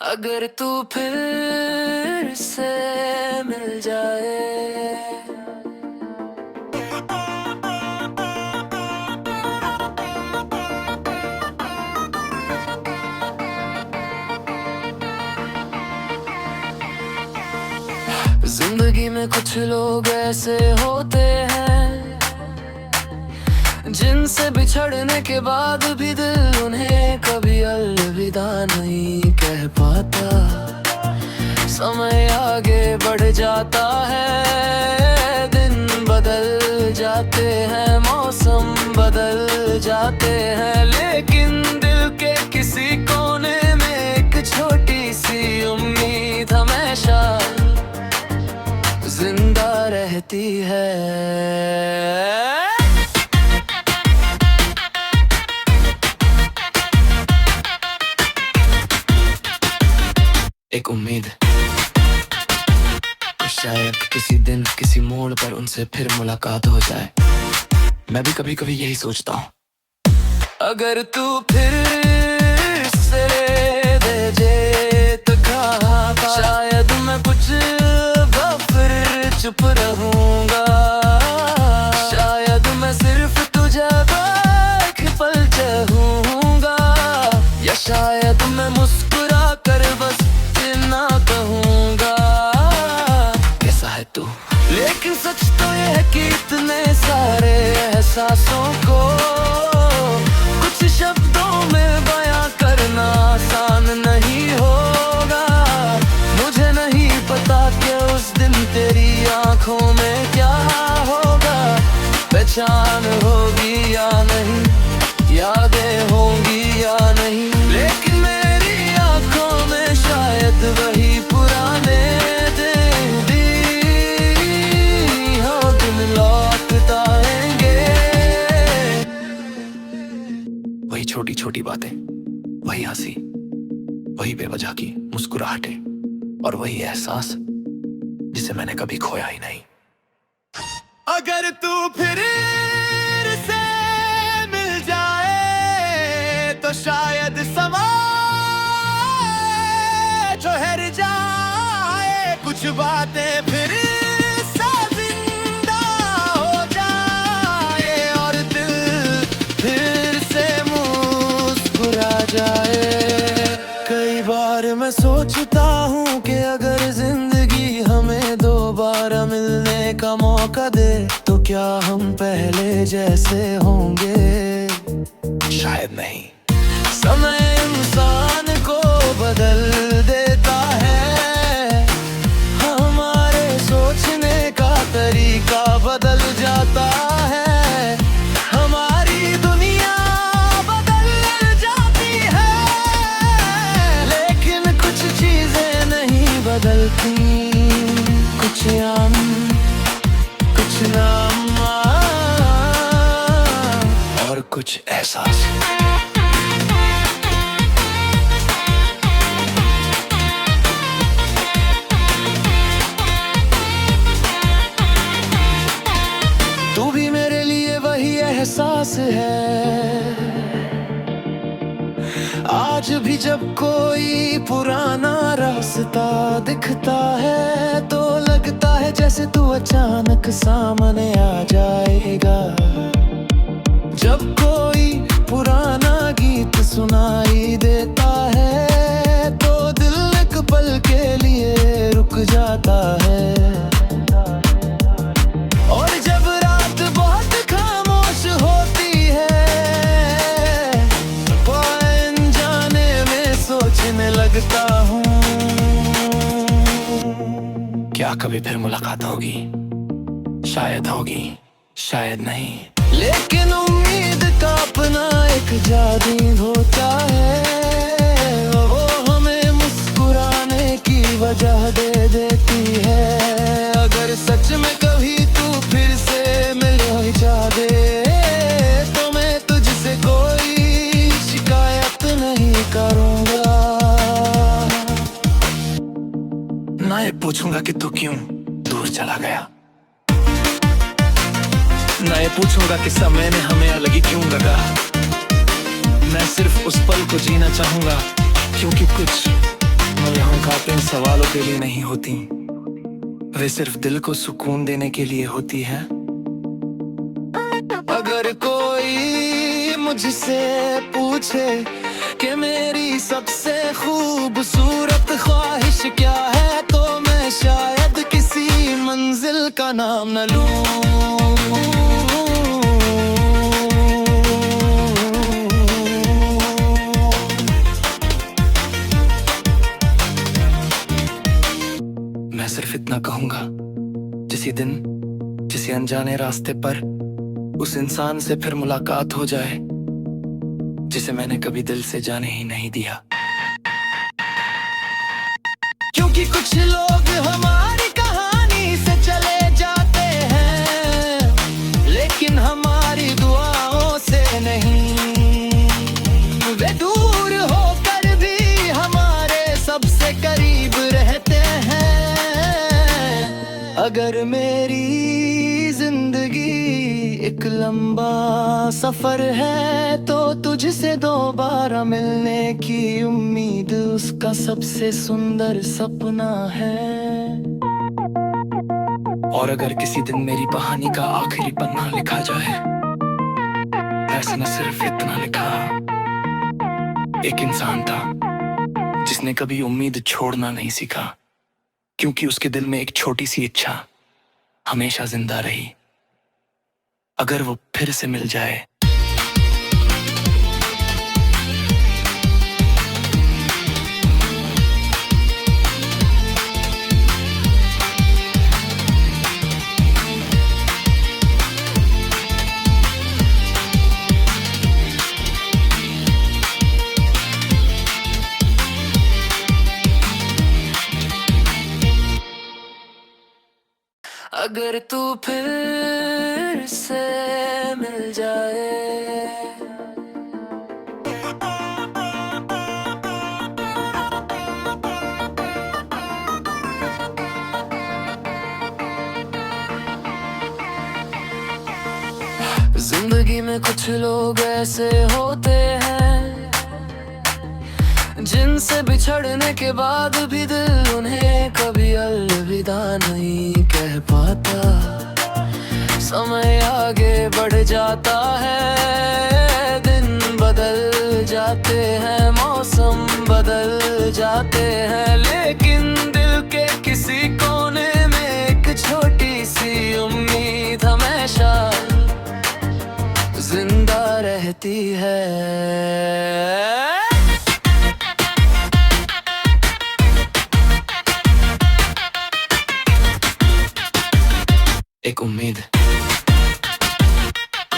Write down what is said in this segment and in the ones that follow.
अगर तू फिर से मिल जाए। जिंदगी में कुछ लोग ऐसे होते हैं जिनसे बिछड़ने के बाद भी दिल उन्हें कभी अलविदा नहीं कह पाता। समय आगे बढ़ जाता है, दिन बदल जाते हैं, मौसम बदल जाते हैं, लेकिन दिल के किसी कोने में एक छोटी सी उम्मीद हमेशा जिंदा रहती है। एक उम्मीद, शायद किसी दिन किसी मोड़ पर उनसे फिर मुलाकात हो जाए। मैं भी कभी कभी यही सोचता हूँ, अगर तू फिर से दे जे तो कहा, शायद मैं कुछ फिर चुप रहूंगा। शायद मैं सिर्फ तुझे एक पल चाहूंगा, या शायद मैं मुस्कुरा कर बस इतना कहूंगा, कैसा है तू। लेकिन सच तो ये है कि इतने सारे एहसासों को कुछ शब्दों में बयां करना आसान नहीं होगा। मुझे नहीं पता कि उस दिन तेरी आंखों में क्या होगा, पहचान होगी या नहीं, यादें होंगी या नहीं, लेकिन मेरी आंखों में शायद वही पुराने दिन हाँ दिन लौट आएंगे। वही छोटी छोटी बातें, वही हंसी, वही बेवजह की मुस्कुराहटें, और वही एहसास जिसे मैंने कभी खोया ही नहीं। अगर तू फिर से मिल जाए तो शायद समा ठहर जाए, कुछ बातें फिर से जिंदा हो जाए, और दिल फिर से मुस्कुरा जाए। कई बार मैं सोचता हूँ कि अगर जिंदगी हमें दोबारा मिलने का मौका दे तो क्या हम पहले जैसे होंगे। शायद नहीं। समय इंसान को बदल देता है, हमारे सोचने का तरीका बदल जाता है, हमारी दुनिया बदल जाती है, लेकिन कुछ चीजें नहीं बदलती, कुछ हम कुछ नाम और कुछ एहसास। तू भी मेरे लिए वही एहसास है। आज भी जब कोई पुराना रास्ता दिखता है तो लगता है जैसे तू अचानक सामने आ जाएगा। जब कोई पुराना गीत सुनाई देता है तो दिल एक पल के लिए रुक जाता है, और जब रात बहुत खामोश होती है तो अनजाने में सोचने लगता हूँ, क्या कभी फिर मुलाकात होगी। शायद होगी, शायद नहीं, लेकिन उम्मीद का अपना एक जादू होता है, वो हमें मुस्कुराने की वजह दे देती है। अगर सच में कभी तू फिर से मिल जाए तो मैं तुझसे कोई शिकायत नहीं करूँगा। ना ये पूछूंगा कि तू क्यों दूर चला गया, ना ये पूछूंगा कि समय ने हमें अलग ही क्यों लगा। मैं सिर्फ उस पल को जीना चाहूंगा, क्योंकि कुछ बातें सवालों के लिए नहीं होती, वे सिर्फ दिल को सुकून देने के लिए होती है। अगर कोई मुझसे पूछे कि मेरी सबसे खूबसूरत ख्वाहिश क्या है, तो मैं शायद किसी मंजिल का नाम न लूं। मैं सिर्फ इतना कहूंगा, किसी दिन किसी अनजाने रास्ते पर उस इंसान से फिर मुलाकात हो जाए जिसे मैंने कभी दिल से जाने ही नहीं दिया। क्योंकि कुछ लोग हमारी कहानी से चले जाते हैं, लेकिन हमारी दुआओं से नहीं। वे दूर होकर भी हमारे सबसे करीब रहते हैं। अगर मेरी जिंदगी एक लंबा सफर है, तो तुझसे दोबारा मिलने की उम्मीद उसका सबसे सुंदर सपना है। और अगर किसी दिन मेरी कहानी का आखिरी पन्ना लिखा जाए, ऐसा न सिर्फ इतना लिखा, एक इंसान था जिसने कभी उम्मीद छोड़ना नहीं सीखा, क्योंकि उसके दिल में एक छोटी सी इच्छा हमेशा जिंदा रही। अगर वो फिर से मिल जाए, अगर तू फिर से मिल जाए, जिंदगी में कुछ लोग ऐसे होते हैं जिनसे बिछड़ने के बाद भी दिल उन्हें कभी अलविदा नहीं कह पाता। समय आगे बढ़ जाता है, दिन बदल जाते हैं, मौसम बदल जाते हैं, लेकिन दिल के किसी कोने में एक छोटी सी उम्मीद हमेशा जिंदा रहती है। एक उम्मीद,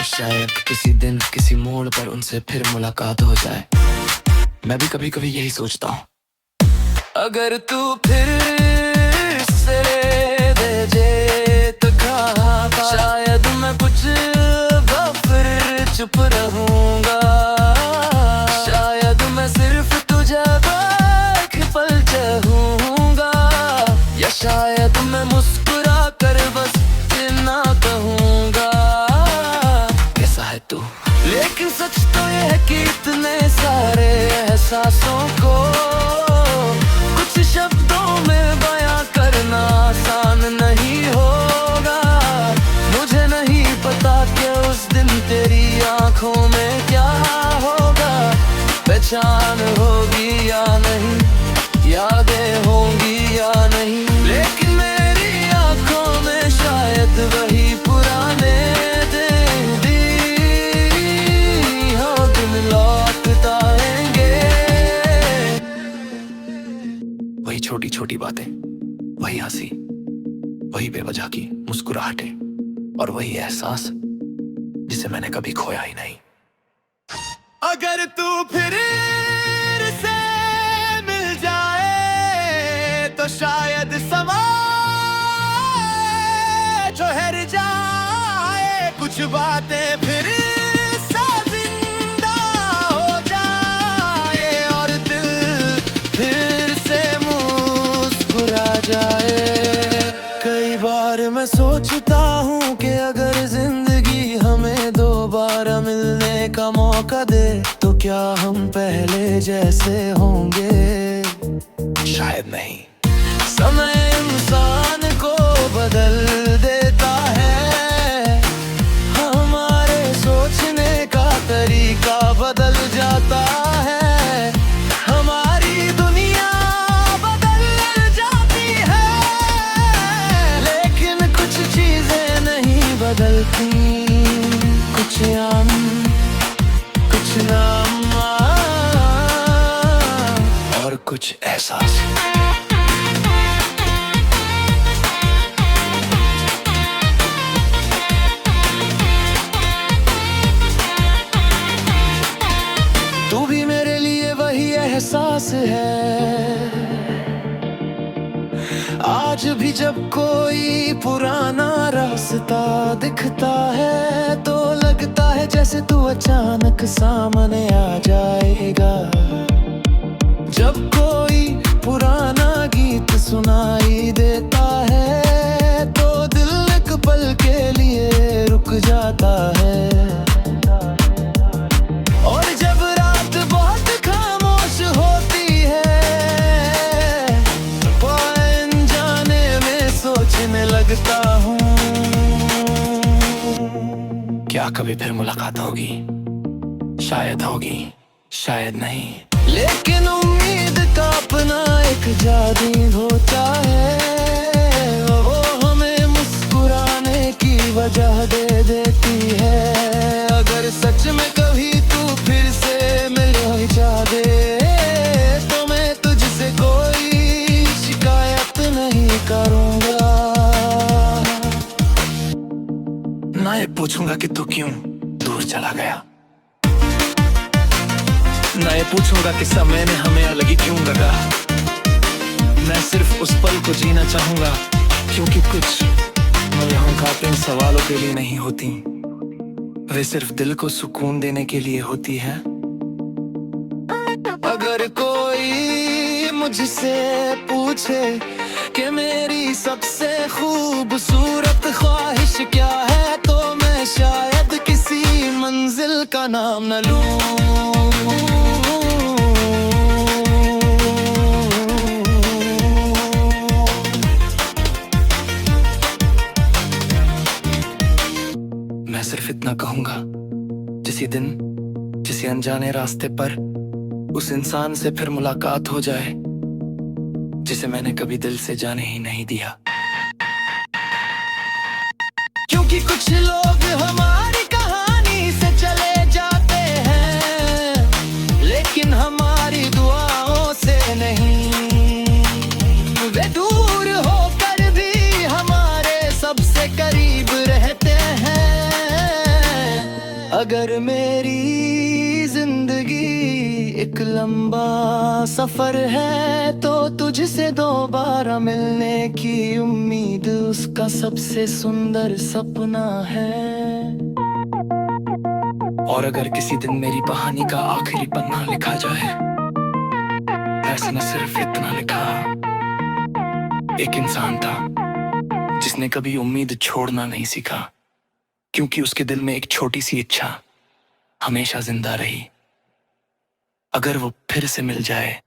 शायद किसी दिन किसी मोड़ पर उनसे फिर मुलाकात हो जाए। मैं भी कभी कभी यही सोचता हूँ, अगर तू फिर से दे जे तो कहाँ का, शायद मैं कुछ फिर चुप रहूंगा। शायद मैं सिर्फ तुझे एक पल चाहूंगा, या शायद मैं मुस्कुरा कर बस ना कहूंगा कैसा है तू। लेकिन सच तो ये है कि इतने सारे एहसासों को कुछ शब्दों में बयां करना आसान नहीं होगा। मुझे नहीं पता कि उस दिन तेरी आंखों में क्या होगा, पहचान होगी या नहीं, यादें होंगी या नहीं, लेकिन मेरी आंखों में शायद वही पुराने दिन लौट आएंगे। वही छोटी छोटी बातें, वही हंसी, वही बेवजह की मुस्कुराहटें और वही एहसास जिसे मैंने कभी खोया ही नहीं। अगर तू फिर से मिल जाए, तो शायद समा ठहर जाए, कुछ बातें फिर से जिंदा हो जाए, और दिल फिर से मुस्कुरा जाए। कई बार मैं सोचता हूँ कि अगर जिंदगी हमें दोबारा मिलने का मौका दे, तो क्या हम पहले जैसे होंगे। शायद नहीं। समय इंसान को बदल देता है, हमारे सोचने का तरीका बदल जाता है, हमारी दुनिया बदल जाती है, लेकिन कुछ चीजें नहीं बदलती, कुछ आम कुछ नाम और कुछ एहसास। तू भी मेरे लिए वही एहसास है। आज भी जब कोई पुराना रास्ता दिखता है तो लगता है जैसे तू अचानक सामने आ जाएगा। जब कोई पुराना गीत सुनाई देता है तो दिल एक पल के लिए रुक जाता है, और जब रात बहुत खामोश होती है तो अनजाने में सोचने लगता हूँ, क्या कभी फिर मुलाकात होगी? शायद होगी, शायद नहीं। लेकिन उम्मीद का अपना एक जादू होता है, वो हमें मुस्कुराने की वजह दे देती है। अगर सच में कभी तू फिर से मिल जाए तो मैं तुझसे कोई शिकायत नहीं करूँगा, ना ये पूछूंगा कि तू क्यों दूर चला गया, ना ये पूछूंगा कि समय ने हमें अलग ही क्यों लगा। मैं सिर्फ उस पल को जीना चाहूंगा, क्योंकि कुछ मुलाकातें इन सवालों के लिए नहीं होती, वे सिर्फ दिल को सुकून देने के लिए होती है। अगर कोई मुझसे पूछे कि मेरी सबसे खूबसूरत ख्वाहिश क्या है तो मैं शायद किसी मंजिल का नाम न लूं। मैं सिर्फ इतना कहूंगा, किसी अनजाने रास्ते पर उस इंसान से फिर मुलाकात हो जाए जिसे मैंने कभी दिल से जाने ही नहीं दिया। क्योंकि कुछ लोग हमारी कहानी से चले जाते हैं, लेकिन हमारी दुआओं से नहीं। वे दूर होकर भी हमारे सबसे करीब रहते हैं। अगर मेरी जिंदगी एक लंबा सफर है तो तुझसे दोबारा मिलने की उम्मीद उसका सबसे सुंदर सपना है। और अगर किसी दिन मेरी कहानी का आखिरी पन्ना लिखा जाए, ऐसा न सिर्फ इतना लिखा, एक इंसान था जिसने कभी उम्मीद छोड़ना नहीं सीखा, क्योंकि उसके दिल में एक छोटी सी इच्छा हमेशा जिंदा रही। अगर वो फिर से मिल जाए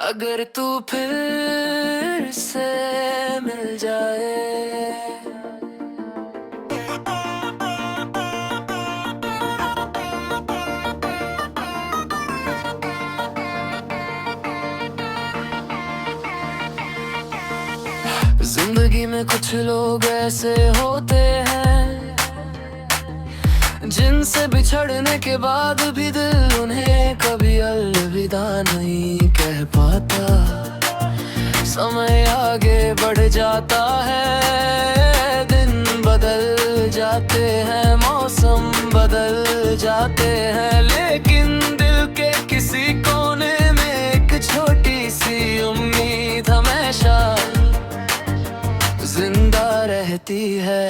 अगर तू फिर से मिल जाए जिंदगी में कुछ लोग ऐसे होते हैं जिनसे बिछड़ने के बाद भी दिल उन्हें कभी अलविदा नहीं कह पाता। समय आगे बढ़ जाता है, दिन बदल जाते हैं, मौसम बदल जाते हैं, लेकिन दिल के किसी कोने में एक छोटी सी उम्मीद हमेशा जिंदा रहती रहती है।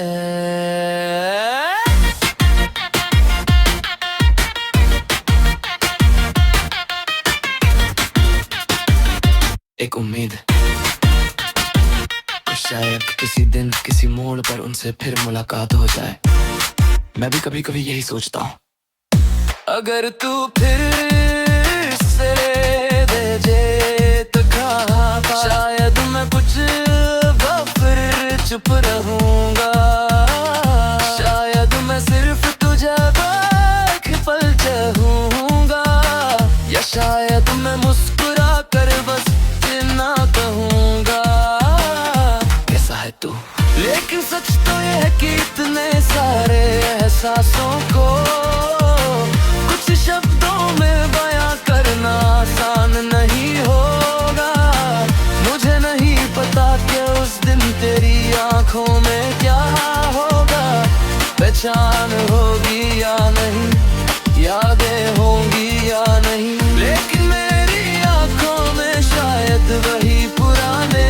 एक उम्मीद, शायद किसी दिन किसी मोड़ पर उनसे फिर मुलाकात हो जाए। मैं भी कभी कभी यही सोचता हूँ, अगर तू फिर से दे जे तो कहाँ पा, शायद मैं कुछ फिर चुप रहूंगा। शायद मैं सिर्फ तुझे देख पल चाहूंगा, या शायद मैं मुस्कुरा कर बस इतना कहूंगा, कैसा है तू। लेकिन सच तो ये है कि इतने सारे एहसासों को कुछ शब्दों में बयां करना आसान नहीं होगा। मुझे नहीं पता कि उस दिन तेरी आंखों में क्या होगा, पहचान होगी या नहीं, यादें होंगी या नहीं, लेकिन मेरी आंखों में शायद वही पुराने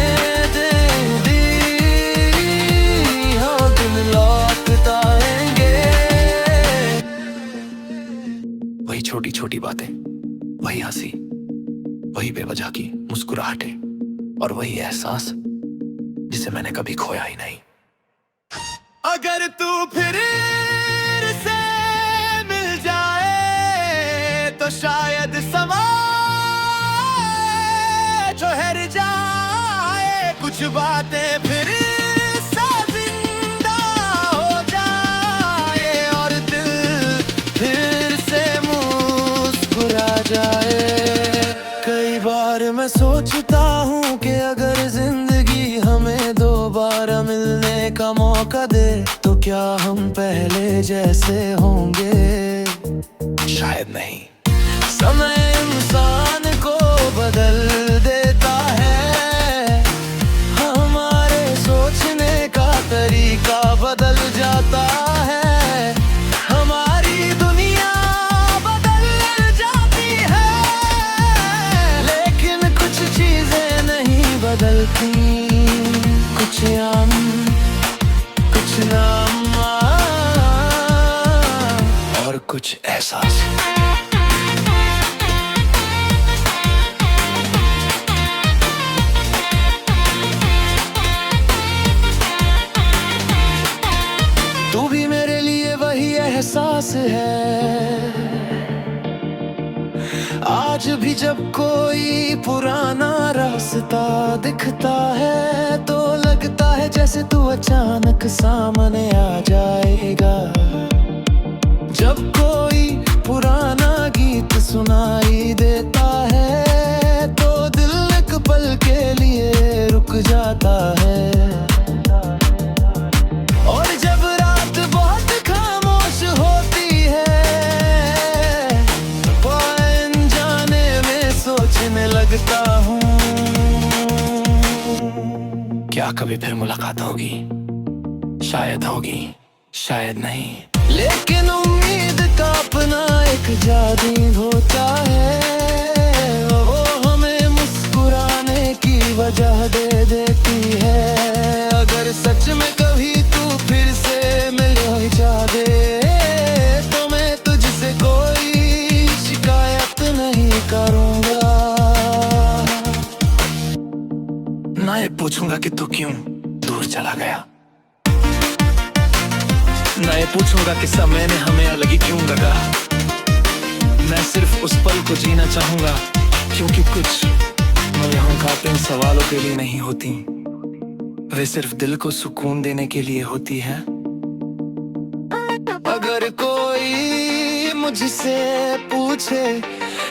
वही छोटी छोटी बातें, वही हंसी, वही बेवजह की मुस्कुराहटें और वही एहसास जिसे मैंने कभी खोया ही नहीं। अगर तू फिर से मिल जाए तो शायद समा ठहर जाए, कुछ बातें फिर से जिंदा हो जाए और दिल फिर से मुस्कुरा जाए। कई बार मैं सोचता हूँ कि अगर जिंदगी हमें दोबारा मिलने का मौका दे तो क्या हम पहले जैसे होंगे। शायद नहीं। समय इंसान को बदल देता है, हमारे सोचने का तरीका बदल जाता है, हमारी दुनिया बदल जाती है, लेकिन कुछ चीजें नहीं बदलती, कुछ हम कुछ नाम और कुछ एहसास। तू भी मेरे लिए वही एहसास है। आज भी जब कोई पुराना रास्ता दिखता है तो लगता है जैसे तू अचानक सामने आ जाएगा। जब कोई पुराना गीत सुनाई देता है तो दिल एक पल के लिए रुक जाता है, और जब रात बहुत खामोश होती है तो अनजाने में सोचने लगता हूँ क्या कभी फिर मुलाकात होगी। शायद होगी, शायद नहीं, लेकिन उम्मीद का अपना एक जादू होता है, वो हमें मुस्कुराने की वजह दे देती है। अगर सच में कभी तू फिर से मिल जाए तो मैं तुझसे कोई शिकायत नहीं करूँगा, ना ये पूछूंगा कि तू क्यों दूर चला गया, ना ये पूछूंगा कि समय ने हमें अलग ही क्यों लगा। मैं सिर्फ उस पल को जीना चाहूंगा क्योंकि कुछ मुलाकातें इन सवालों के लिए नहीं होती, वे सिर्फ दिल को सुकून देने के लिए होती है। अगर कोई मुझसे पूछे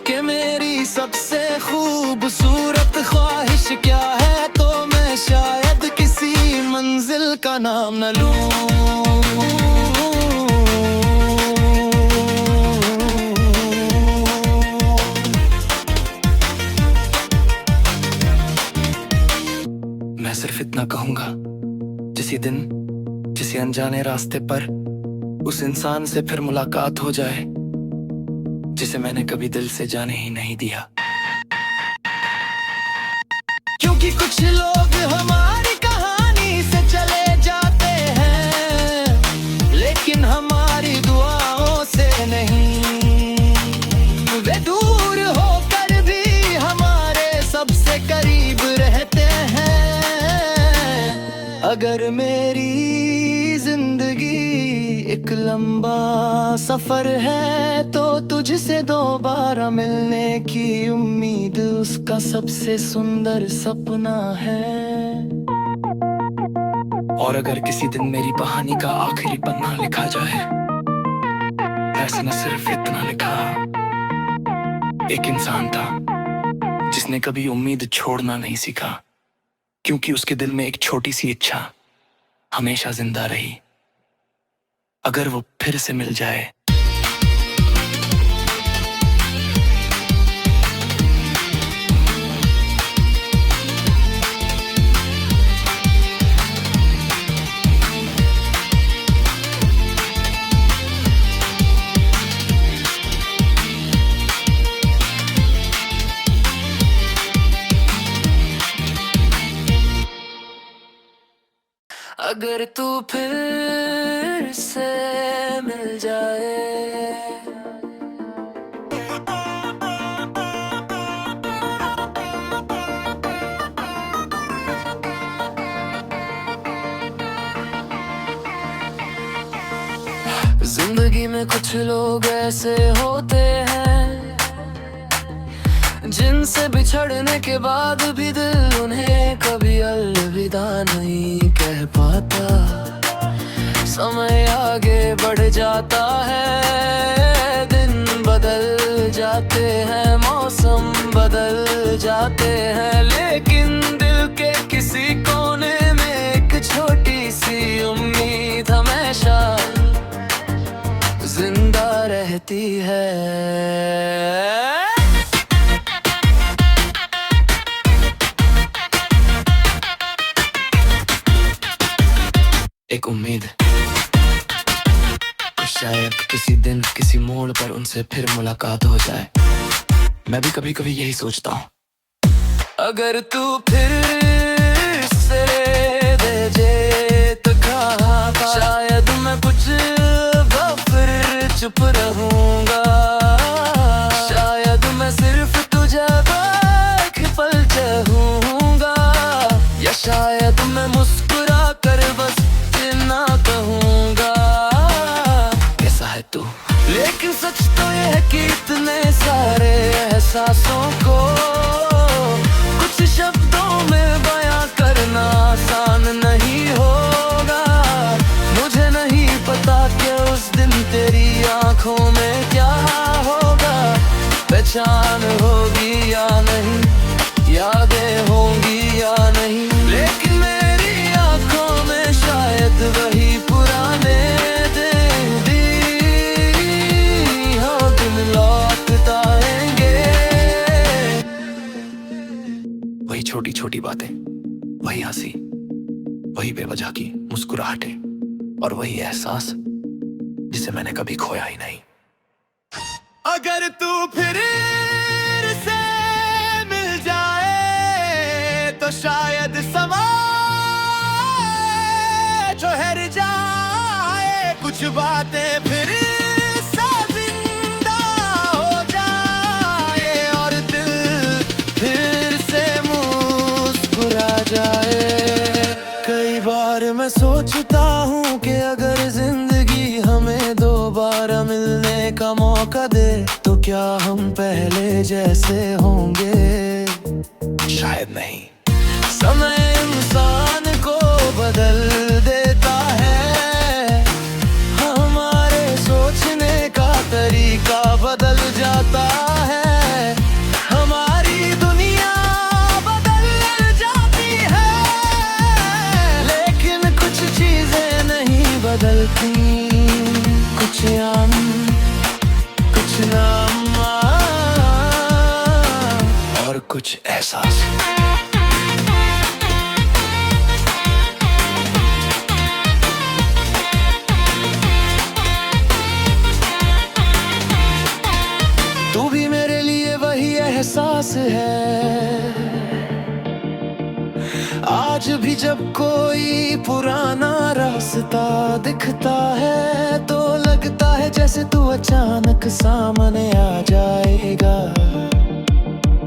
कि मेरी सबसे खूबसूरत ख्वाहिश क्या है तो मैं शायद किसी मंजिल का नाम न लूं। मैं सिर्फ इतना कहूंगा, किसी अनजाने रास्ते पर उस इंसान से फिर मुलाकात हो जाए जिसे मैंने कभी दिल से जाने ही नहीं दिया। क्योंकि कुछ लोग हमारी कहानी से चले जाते अगर मेरी जिंदगी एक लंबा सफर है तो तुझसे दोबारा मिलने की उम्मीद उसका सबसे सुंदर सपना है। और अगर किसी दिन मेरी कहानी का आखिरी पन्ना लिखा जाए, ऐसा न सिर्फ इतना लिखा, एक इंसान था जिसने कभी उम्मीद छोड़ना नहीं सीखा, क्योंकि उसके दिल में एक छोटी सी इच्छा हमेशा जिंदा रही। अगर वो फिर से मिल जाए अगर तू फिर से मिल जाए, जिंदगी में कुछ लोग ऐसे होते हैं जिनसे बिछड़ने के बाद भी दिल उन्हें कभी अलविदा नहीं कह पाता। समय आगे बढ़ जाता है, दिन बदल जाते हैं, मौसम बदल जाते हैं, लेकिन दिल के किसी कोने में एक छोटी सी उम्मीद हमेशा जिंदा रहती है। एक उम्मीद, शायद किसी दिन किसी मोड़ पर उनसे फिर मुलाकात हो जाए। मैं भी कभी कभी यही सोचता हूँ, अगर तू फिर से दे जे तो कहा, शायद मैं कुछ फिर चुप रहूंगा, शायद मैं सिर्फ तुझे एक पल चाहूंगा, या शायद मैं मुस्कुरा कर बस ना कहूंगा कैसा है तू। लेकिन सच तो ये है कि इतने सारे एहसासों को कुछ शब्दों में बयां करना आसान नहीं होगा। मुझे नहीं पता कि उस दिन तेरी आंखों में क्या होगा, पहचान होगी या नहीं, यादें होंगी या नहीं, लेकिन मेरी आंखों में शायद वही पुराने दिन लौट आएंगे। वही छोटी छोटी बातें, वही हंसी, वही बेवजह की मुस्कुराहटें और वही एहसास जिसे मैंने कभी खोया ही नहीं। अगर तू फिर से मिल जाए तो शायद समा ठहर जाए, कुछ बातें फिर से जिंदा हो जाए और दिल फिर से मुस्कुरा जाए। कई बार मैं सोचता हूँ कि अगर जिंदगी हमें दोबारा मिलने का मौका दे तो क्या हम पहले जैसे होंगे? शायद नहीं। समय इंसान को बदल देता है, हमारे सोचने का तरीका बदल जाता है, हमारी दुनिया बदल जाती है, लेकिन कुछ चीजें नहीं बदलती, कुछ कुछ नाम और कुछ एहसास। तू भी मेरे लिए वही एहसास है। आज भी जब कोई पुराना रास्ता दिखता है तो लगता है जैसे तू अचानक सामने आ जाएगा।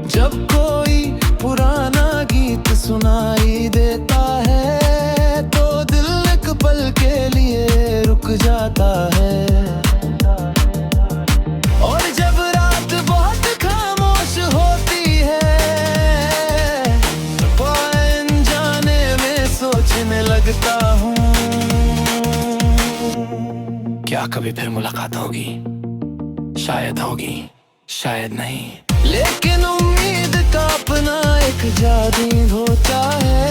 जब कोई पुराना गीत सुनाई देता है तो पल के लिए रुक जाता है। और जब रात बहुत खामोश होती है तो अनजाने में सोचने लगता हूँ, क्या कभी फिर मुलाकात होगी? शायद होगी, शायद नहीं। लेकिन उम्मीद का अपना एक जादू होता है,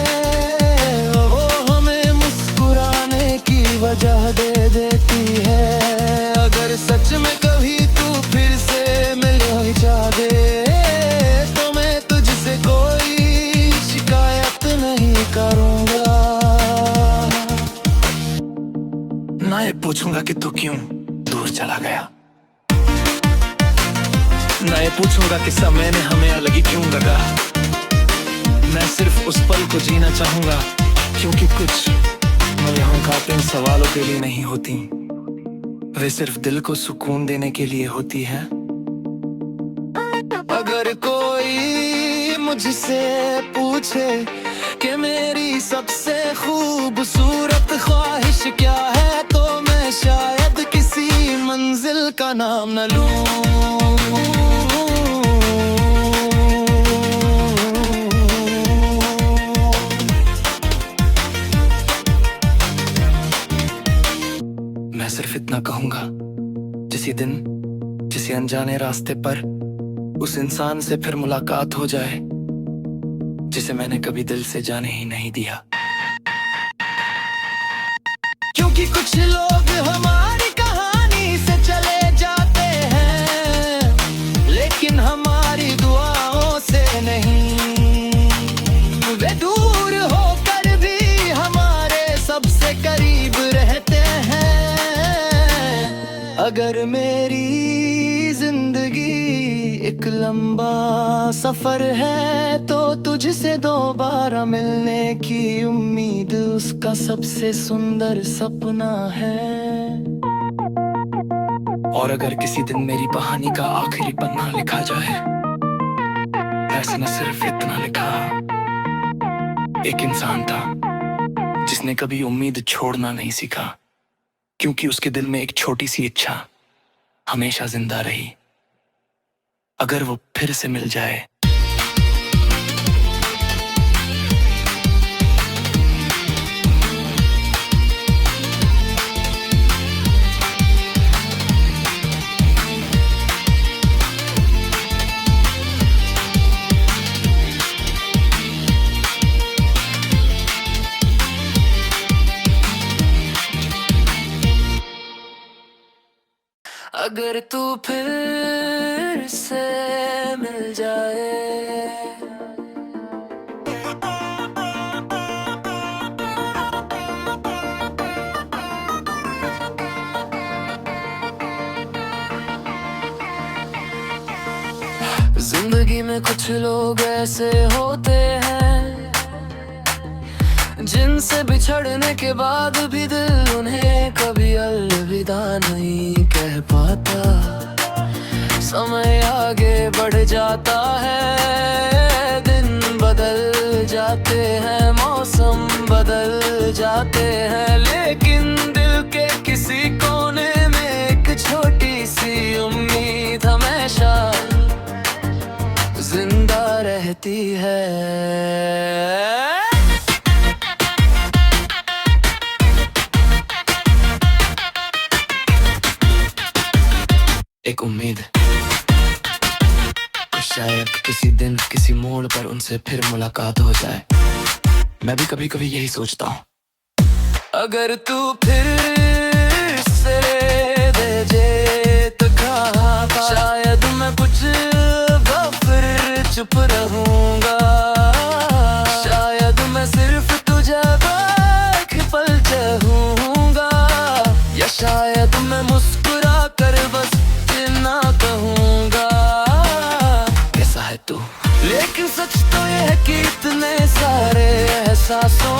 वो हमें मुस्कुराने की वजह दे देती है। अगर सच में कभी तू फिर से मिल जाए तो मैं तुझसे कोई शिकायत नहीं करूँगा। ना ये पूछूंगा कि तू क्यों दूर चला गया, ना ये पूछूंगा कि समय ने हमें अलग ही क्यों लगा। मैं सिर्फ उस पल को जीना चाहूंगा, क्योंकि कुछ मुलाकातें इन सवालों के लिए नहीं होती, वे सिर्फ दिल को सुकून देने के लिए होती है। अगर कोई मुझसे पूछे कि मेरी सबसे खूबसूरत ख्वाहिश क्या है, तो मैं शायद किसी मंजिल का नाम न लूं। मैं सिर्फ इतना कहूंगा, किसी दिन किसी अनजाने रास्ते पर उस इंसान से फिर मुलाकात हो जाए जिसे मैंने कभी दिल से जाने ही नहीं दिया। क्योंकि कुछ लोग हमारी कहानी से चले जाते हैं, लेकिन हमारी दुआओं से नहीं। वे दूर होकर भी हमारे सबसे करीब रहते हैं। अगर मेरी जिंदगी एक लंबा सफर है तो तुझसे दोबारा मिलने की उम्मीद उसका सबसे सुंदर सपना है। और अगर किसी दिन मेरी कहानी का आखिरी पन्ना लिखा जाए, ऐसा न सिर्फ इतना लिखा, एक इंसान था जिसने कभी उम्मीद छोड़ना नहीं सीखा, क्योंकि उसके दिल में एक छोटी सी इच्छा हमेशा जिंदा रही। अगर वो फिर से मिल जाए अगर तू फिर से मिल जाए, जिंदगी में कुछ लोग ऐसे होते हैं जिनसे बिछड़ने के बाद भी दिल उन्हें कभी अलविदा नहीं कह पाता। समय आगे बढ़ जाता है, दिन बदल जाते हैं, मौसम बदल जाते हैं, लेकिन दिल के किसी कोने में एक छोटी सी उम्मीद हमेशा जिंदा रहती है। एक उम्मीद, शायद किसी दिन किसी मोड़ पर उनसे फिर मुलाकात हो जाए। मैं भी कभी कभी यही सोचता हूँ, अगर तू फिर से दे जे तो कहाँ, शायद मैं कुछ फिर चुप रहूंगा। शायद मैं सिर्फ तुझे एक पल चाहूंगा, या शायद मैं मुस्कुरा कर बस ना कहूंगा कैसा है तू। लेकिन सच तो यह है कि इतने सारे एहसासों